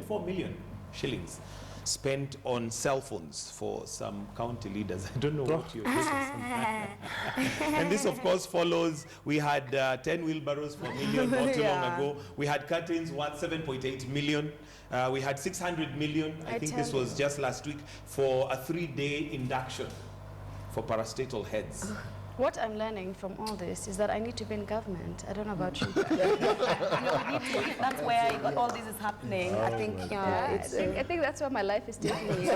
7.4 million shillings spent on cell phones for some county leaders. I don't know what you're doing. And this, of course, follows, we had 10 wheelbarrows for $1 million not too long ago. We had curtains worth 7.8 million. We had 600 million, I think this was just last week, for a 3-day induction for parastatal heads. What I'm learning from all this is that I need to be in government. I don't know about you. That's where all this is happening. I think, I think that's where my life is taking me.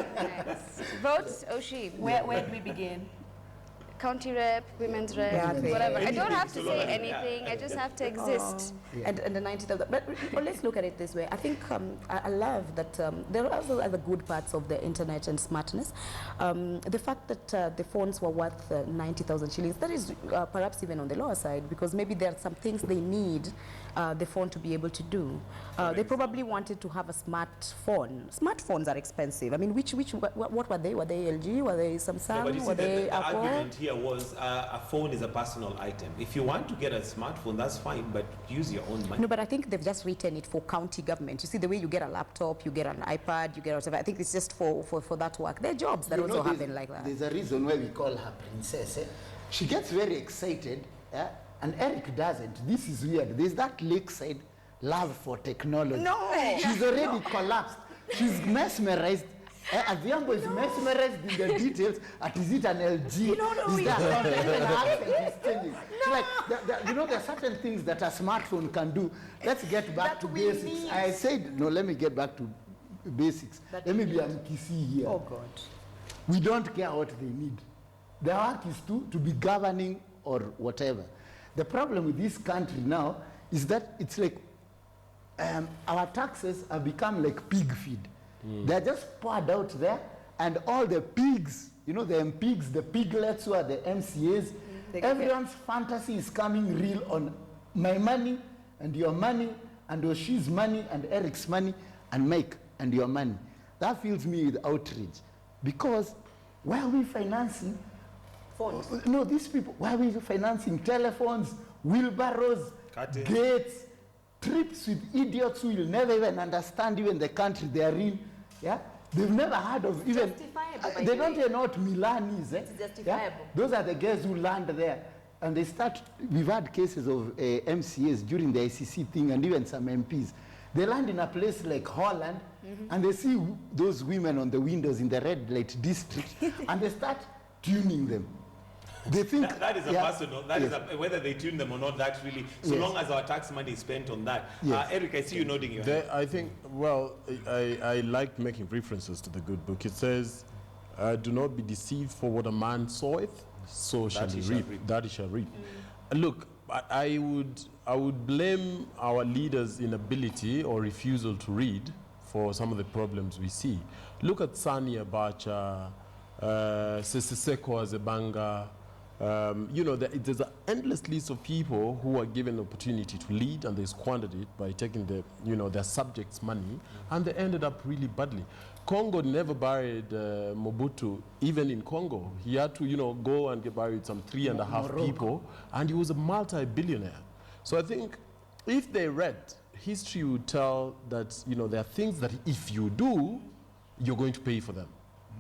Vote Oshie. Where do we begin? County rep, women's rep, whatever. I don't have to say anything. I just have to exist. And the 90,000. But let's look at it this way. I think I love that there are also other good parts of the internet and smartness. The fact that the phones were worth 90,000 shillings, that is perhaps even on the lower side, because maybe there are some things they need the phone to be able to do. They probably wanted to have a smartphone. Smartphones are expensive. I mean, what were they? Were they LG? Were they Samsung? No, were they the Apple? argument here was a phone is a personal item. If you want to get a smartphone, that's fine, but use your own money. No, but I think they've just written it for county government. You see, the way you get a laptop, you get an iPad, you get whatever. I think it's just for that work. There are jobs that also happen like that. There's a reason why we call her princess. She gets very excited, and Eric doesn't. This is weird. There's that lakeside love for technology. No! She's already collapsed. She's mesmerized. Adhiambo is mesmerized in the details. Is it an LG? Is that even her accent is changing? Like, there are certain things that a smartphone can do. Let's get back to basics. I said, no, let me get back to basics. Let me be a Mkisi here. Oh, God. We don't care what they need. Their work is to be governing or whatever. The problem with this country now is that it's like our taxes have become like pig feed. They're just poured out there, and all the pigs, the MPs, the piglets who are the MCAs, everyone's fantasy is coming real on my money and your money and Oshi's money and Eric's money and Mike and your money. That fills me with outrage, because why are we financing phones? No, these people, why are we financing telephones, wheelbarrows, gates, trips with idiots who will never even understand even the country they are in? Yeah, they've never heard of even. They don't even know what Milan is. It's justifiable. Yeah? Those are the guys who land there, and they start. We've had cases of MCAs during the ICC thing, and even some MPs. They land in a place like Holland, and they see those women on the windows in the red light district, and they start tuning them. They think that is a personal, that is whether they tune them or not, that's really, so long as our tax money is spent on that. Eric, I see you nodding your head. I think, well, I like making references to the good book. It says, do not be deceived, for what a man soweth, so shall he reap. That he shall reap. Look, I would blame our leaders' inability or refusal to read for some of the problems we see. Look at Sani Abacha, Seseko Azebanga. There's an endless list of people who are given the opportunity to lead, and they squandered it by taking their subjects' money, and they ended up really badly. Congo never buried Mobutu, even in Congo. He had to, go and get buried some 3.5 people, and he was a multi-billionaire. So I think if they read, history would tell that, there are things that if you do, you're going to pay for them.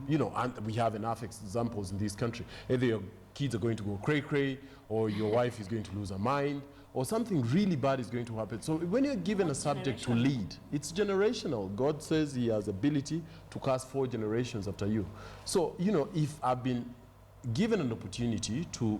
And we have enough examples in this country. Either your kids are going to go cray-cray, or your wife is going to lose her mind, or something really bad is going to happen. So when you're given a subject to lead, it's generational. God says he has ability to cast 4 generations after you. So, if I've been given an opportunity to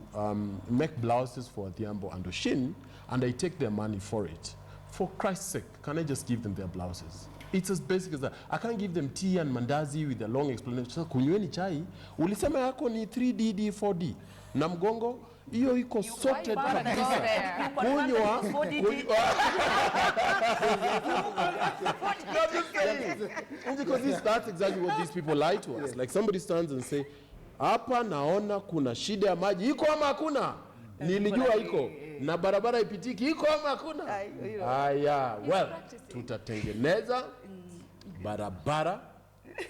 make blouses for Adhiambo and Oshin, and I take their money for it, for Christ's sake, can I just give them their blouses? It's as basic as that. I can't give them tea and mandazi with a long explanation. So, kunyweni chai, ulisema yako ni 3DD, 4D. Na mgongo, iyo iko sorted kabisa. Kunywa. Because that's exactly what these people lie to us. Like somebody stands and say, hapa naona kuna shida ya maji. Iko ama hakuna? Nilijua iko. Na barabara ipitiki. Iko ama hakuna? Aya, well, tutatengeneza barabara.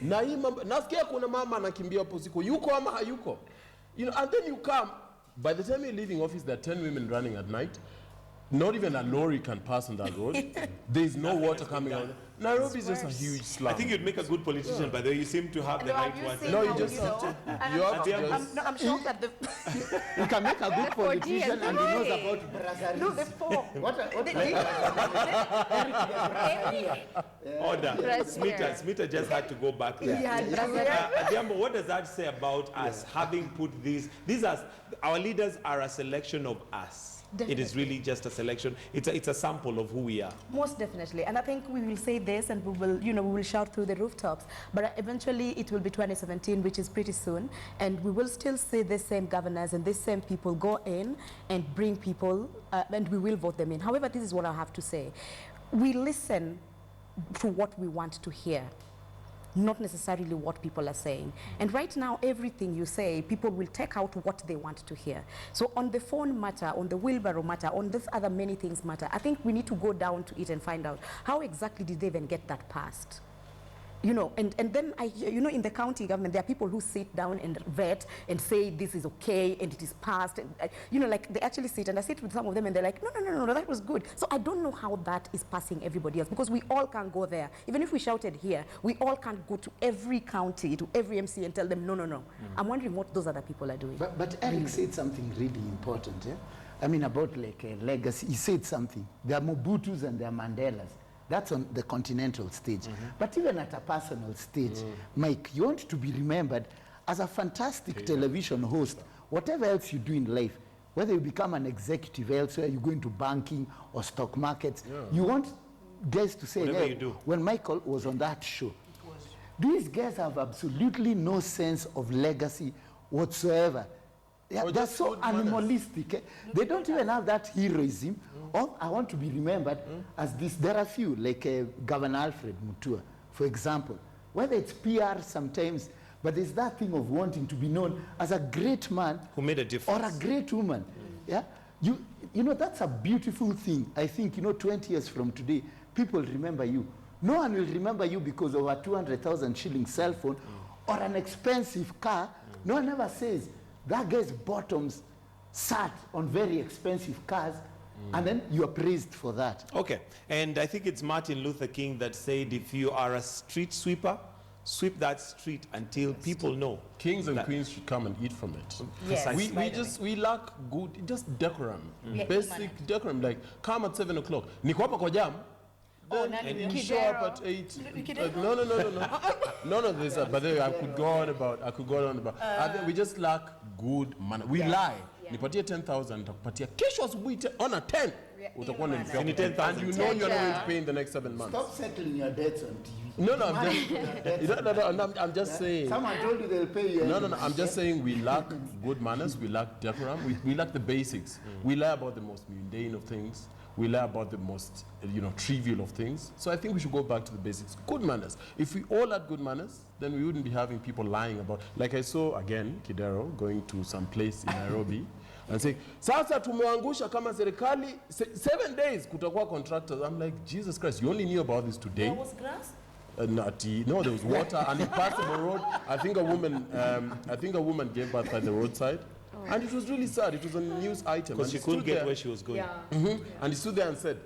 Na hii nasikia kuna mama anakimbia hapo siku. Yuko ama hayuko? And then you come. By the time you're leaving office, there are 10 women running at night. Not even a lorry can pass on that road. There's no water coming out. Nairobi is just a huge slum. I think you'd make a good politician, by the way. You seem to have the right words. No, you just have to. You have to just. I'm shocked at the. You can make a good politician and he knows about brasseries. No, the four. Order. Smita just had to go back there. Adhiambo, what does that say about us having put these are, our leaders are a selection of us. Definitely. It is really just a selection. It's a sample of who we are. Most definitely. And I think we will say this and we will, we will shout through the rooftops. But eventually it will be 2017, which is pretty soon. And we will still see the same governors and these same people go in and bring people and we will vote them in. However, this is what I have to say. We listen to what we want to hear, not necessarily what people are saying. And right now, everything you say, people will take out what they want to hear. So on the phone matter, on the wheelbarrow matter, on this other many things matter, I think we need to go down to it and find out how exactly did they even get that passed. And then in the county government, there are people who sit down and vet and say this is okay and it is passed. And, like they actually sit and I sit with some of them and they're like, no, that was good. So I don't know how that is passing everybody else because we all can't go there. Even if we shouted here, we all can't go to every county, to every MC and tell them, no. I'm wondering what those other people are doing. But Eric said something really important, yeah? I mean, about like a legacy. He said something. There are Mobutus and there are Mandelas. That's on the continental stage. But even at a personal stage, Mike, you want to be remembered as a fantastic television host, whatever else you do in life, whether you become an executive elsewhere, you go into banking or stock markets, you want guys to say, hey, when Michael was on that show, these guys have absolutely no sense of legacy whatsoever. They're so animalistic. They don't even have that heroism. I want to be remembered as this. There are a few, like Governor Alfred Mutua, for example. Whether it's PR sometimes, but there's that thing of wanting to be known as a great man who made a difference, or a great woman. Yeah, you know that's a beautiful thing. I think 20 years from today, people remember you. No one will remember you because of a 200,000 shilling cell phone or an expensive car. No one ever says that guy's bottoms sat on very expensive cars. And then you are praised for that. Okay, and I think it's Martin Luther King that said, if you are a street sweeper, sweep that street until people know. Kings and queens should come and eat from it. Yes. We lack good, just decorum, basic decorum. Like come at 7 o'clock. Niko hapa kwa jam. And you show up at 8. No, there's a, but I could go on about. We just lack good manner. We lie. Nipatie 10,000, nitakupatia kesho asubuhi on a 10. Utakuwa unanifia. And you know you're not going to pay in the next 7 months. Stop settling your debts on TV. No, I'm just saying. Someone told you they'll pay you. No, I'm just saying we lack good manners, we lack decorum, we lack the basics. We lie about the most mundane of things. We lie about the most, trivial of things. So I think we should go back to the basics. Good manners. If we all had good manners, then we wouldn't be having people lying about. Like I saw, again, Kidero going to some place in Nairobi and saying, sasa tumeangusha kama serikali, 7 days kutakuwa contractors. I'm like, Jesus Christ, you only knew about this today. There was grass? No, there was water and impassable road. I think a woman gave birth by the roadside. And it was really sad. It was a news item. Because she couldn't get where she was going. Yeah. And he stood there and said,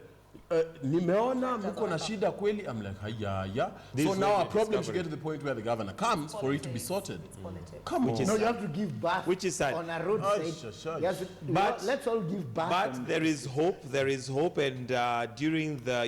nimeona mko na shida kweli. I'm like, yeah. So now our problem should get to the point where the governor comes for it to be sorted. Come on. No, you have to give back. Which is sad. On a roadside. Yes, but let's all give back. But there is hope. And during the